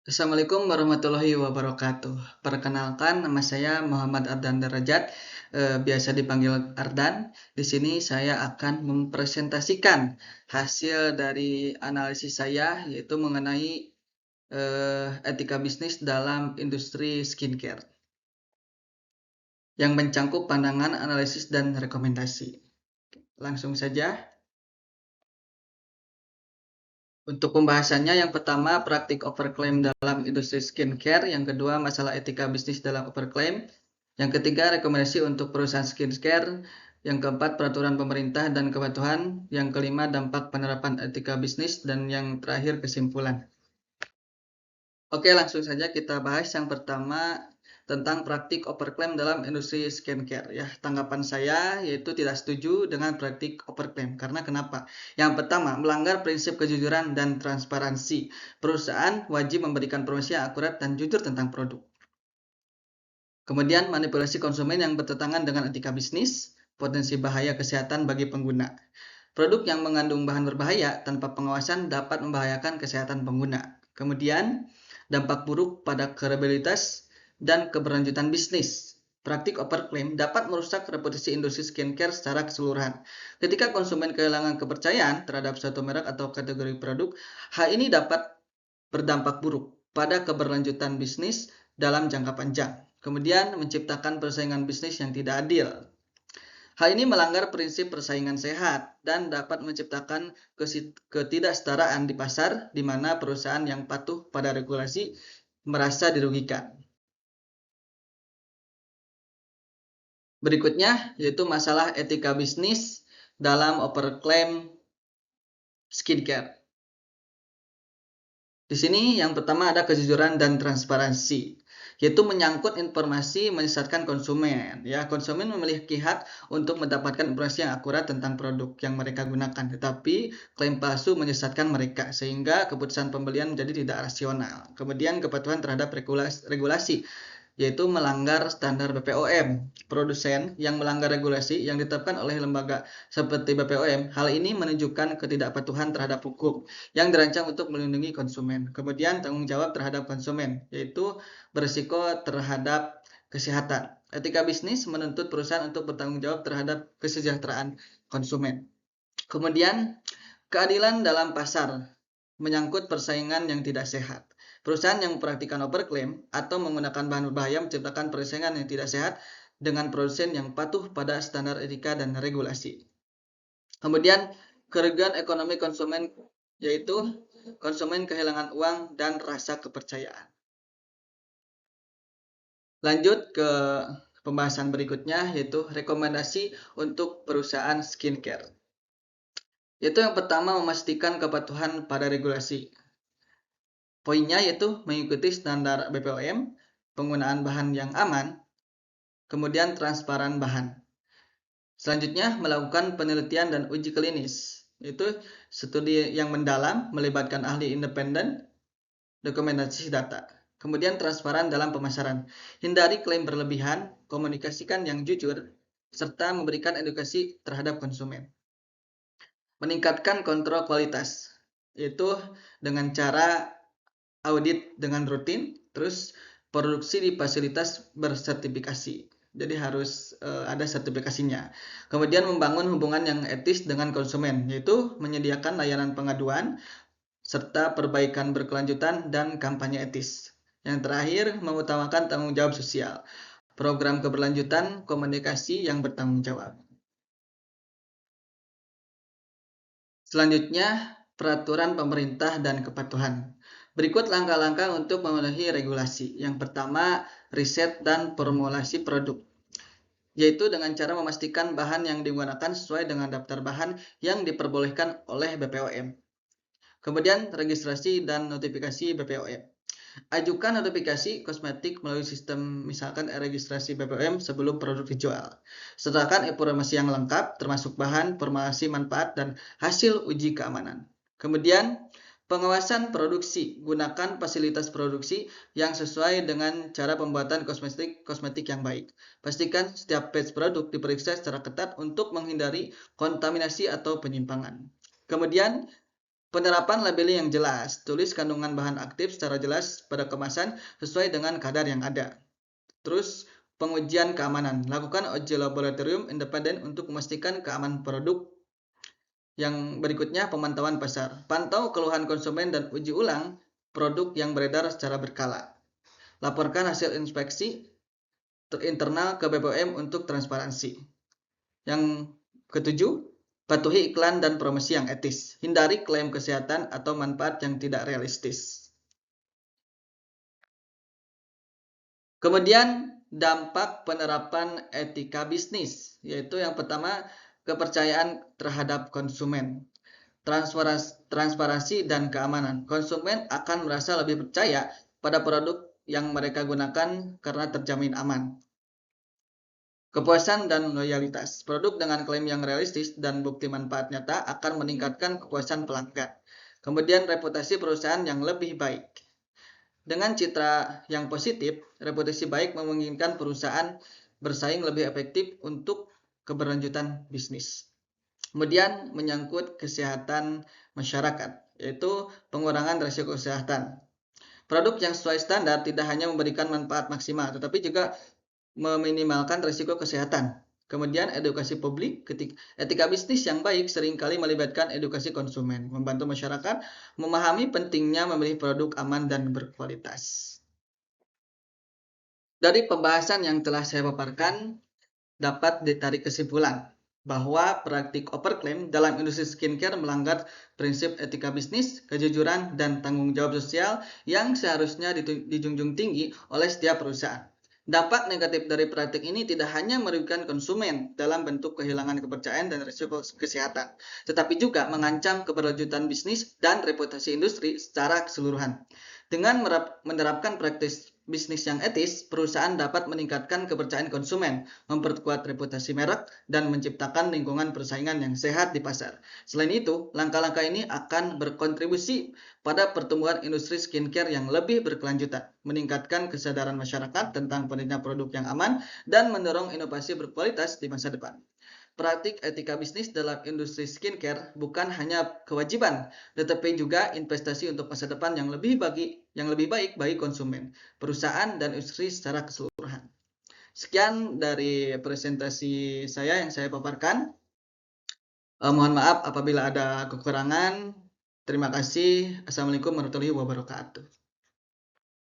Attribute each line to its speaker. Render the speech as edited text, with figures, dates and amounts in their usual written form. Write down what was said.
Speaker 1: Assalamualaikum warahmatullahi wabarakatuh. Perkenalkan, nama saya Muhammad Ardan Darajat, biasa dipanggil Ardan. Di sini saya akan mempresentasikan hasil dari analisis saya, yaitu mengenai etika bisnis dalam industri skincare, yang mencangkup pandangan, analisis, dan rekomendasi. Langsung saja. Untuk pembahasannya, yang pertama praktik overclaim dalam industri skincare, yang kedua masalah etika bisnis dalam overclaim, yang ketiga rekomendasi untuk perusahaan skincare, yang keempat peraturan pemerintah dan kepatuhan, yang kelima dampak penerapan etika bisnis, dan yang terakhir kesimpulan. Oke, langsung saja kita bahas yang pertama tentang praktik overclaim dalam industri skincare. Ya, tanggapan saya yaitu tidak setuju dengan praktik overclaim. Karena kenapa? Yang pertama, melanggar prinsip kejujuran dan transparansi. Perusahaan wajib memberikan informasi yang akurat dan jujur tentang produk. Kemudian, manipulasi konsumen yang bertentangan dengan etika bisnis, potensi bahaya kesehatan bagi pengguna. Produk yang mengandung bahan berbahaya tanpa pengawasan dapat membahayakan kesehatan pengguna. Kemudian, dampak buruk pada kredibilitas dan keberlanjutan bisnis. Praktik overclaim dapat merusak reputasi industri skincare secara keseluruhan. Ketika konsumen kehilangan kepercayaan terhadap suatu merek atau kategori produk, hal ini dapat berdampak buruk pada keberlanjutan bisnis dalam jangka panjang. Kemudian, menciptakan persaingan bisnis yang tidak adil. Hal ini melanggar prinsip persaingan sehat dan dapat menciptakan ketidaksetaraan di pasar, di mana perusahaan yang patuh pada regulasi merasa dirugikan. Berikutnya, yaitu masalah etika bisnis dalam overclaim skincare. Di sini yang pertama ada kejujuran dan transparansi, yaitu menyangkut informasi menyesatkan konsumen. Ya, konsumen memiliki hak untuk mendapatkan informasi yang akurat tentang produk yang mereka gunakan, tetapi klaim palsu menyesatkan mereka sehingga keputusan pembelian menjadi tidak rasional. Kemudian kepatuhan terhadap regulasi, yaitu melanggar standar BPOM. Produsen yang melanggar regulasi yang ditetapkan oleh lembaga seperti BPOM, hal ini menunjukkan ketidakpatuhan terhadap hukum yang dirancang untuk melindungi konsumen. Kemudian tanggung jawab terhadap konsumen, yaitu berisiko terhadap kesehatan. Etika bisnis menuntut perusahaan untuk bertanggung jawab terhadap kesejahteraan konsumen. Kemudian keadilan dalam pasar menyangkut persaingan yang tidak sehat. Perusahaan yang mempraktikkan overclaim atau menggunakan bahan berbahaya menciptakan persaingan yang tidak sehat dengan produsen yang patuh pada standar etika dan regulasi. Kemudian kerugian ekonomi konsumen, yaitu konsumen kehilangan uang dan rasa kepercayaan. Lanjut ke pembahasan berikutnya, yaitu rekomendasi untuk perusahaan skincare. Yaitu yang pertama memastikan kepatuhan pada regulasi. Poinnya yaitu mengikuti standar BPOM, penggunaan bahan yang aman, kemudian transparan bahan. Selanjutnya melakukan penelitian dan uji klinis, yaitu studi yang mendalam melibatkan ahli independen, dokumentasi data. Kemudian transparan dalam pemasaran. Hindari klaim berlebihan, komunikasikan yang jujur, serta memberikan edukasi terhadap konsumen. Meningkatkan kontrol kualitas, yaitu dengan cara audit dengan rutin, terus produksi di fasilitas bersertifikasi. Jadi harus ada sertifikasinya. Kemudian membangun hubungan yang etis dengan konsumen, yaitu menyediakan layanan pengaduan, serta perbaikan berkelanjutan dan kampanye etis. Yang terakhir, mengutamakan tanggung jawab sosial, program keberlanjutan, komunikasi yang bertanggung jawab. Selanjutnya, peraturan pemerintah dan kepatuhan. Berikut langkah-langkah untuk memenuhi regulasi. Yang pertama, riset dan formulasi produk, yaitu dengan cara memastikan bahan yang digunakan sesuai dengan daftar bahan yang diperbolehkan oleh BPOM. Kemudian, registrasi dan notifikasi BPOM. Ajukan notifikasi kosmetik melalui sistem misalkan registrasi BPOM sebelum produk dijual. Sertakan informasi yang lengkap termasuk bahan, formulasi manfaat, dan hasil uji keamanan. Kemudian, pengawasan produksi. Gunakan fasilitas produksi yang sesuai dengan cara pembuatan kosmetik yang baik. Pastikan setiap batch produk diperiksa secara ketat untuk menghindari kontaminasi atau penyimpangan. Kemudian, Penerapan labeling yang jelas, tulis kandungan bahan aktif secara jelas pada kemasan sesuai dengan kadar yang ada. Terus, pengujian keamanan, lakukan uji laboratorium independen untuk memastikan keamanan produk. Yang berikutnya, pemantauan pasar, pantau keluhan konsumen dan uji ulang produk yang beredar secara berkala. Laporkan hasil inspeksi internal ke BPOM untuk transparansi. Yang ketujuh, patuhi iklan dan promosi yang etis. Hindari klaim kesehatan atau manfaat yang tidak realistis. Kemudian, dampak penerapan etika bisnis, yaitu yang pertama, kepercayaan terhadap konsumen. Transparansi dan keamanan. Konsumen akan merasa lebih percaya pada produk yang mereka gunakan karena terjamin aman. Kepuasan dan loyalitas. Produk dengan klaim yang realistis dan bukti manfaat nyata akan meningkatkan kepuasan pelanggan. Kemudian reputasi perusahaan yang lebih baik. Dengan citra yang positif, reputasi baik memungkinkan perusahaan bersaing lebih efektif untuk keberlanjutan bisnis. Kemudian menyangkut kesehatan masyarakat, yaitu pengurangan risiko kesehatan. Produk yang sesuai standar tidak hanya memberikan manfaat maksimal, tetapi juga meminimalkan risiko kesehatan. Kemudian edukasi publik, etika bisnis yang baik seringkali melibatkan edukasi konsumen, membantu masyarakat memahami pentingnya memilih produk aman dan berkualitas. Dari pembahasan yang telah saya paparkan, dapat ditarik kesimpulan bahwa praktik overclaim dalam industri skincare melanggar prinsip etika bisnis, kejujuran, dan tanggung jawab sosial yang seharusnya dijunjung tinggi oleh setiap perusahaan. Dampak negatif dari praktik ini tidak hanya merugikan konsumen dalam bentuk kehilangan kepercayaan dan risiko kesehatan, tetapi juga mengancam keberlanjutan bisnis dan reputasi industri secara keseluruhan. Dengan menerapkan praktik bisnis yang etis, perusahaan dapat meningkatkan kepercayaan konsumen, memperkuat reputasi merek, dan menciptakan lingkungan persaingan yang sehat di pasar. Selain itu, langkah-langkah ini akan berkontribusi pada pertumbuhan industri skincare yang lebih berkelanjutan, meningkatkan kesadaran masyarakat tentang pentingnya produk yang aman, dan mendorong inovasi berkualitas di masa depan. Praktik etika bisnis dalam industri skincare bukan hanya kewajiban, tetapi juga investasi untuk masa depan yang lebih baik bagi konsumen, perusahaan, dan industri secara keseluruhan. Sekian dari presentasi saya yang saya paparkan. Mohon maaf apabila ada kekurangan. Terima kasih. Assalamualaikum warahmatullahi wabarakatuh.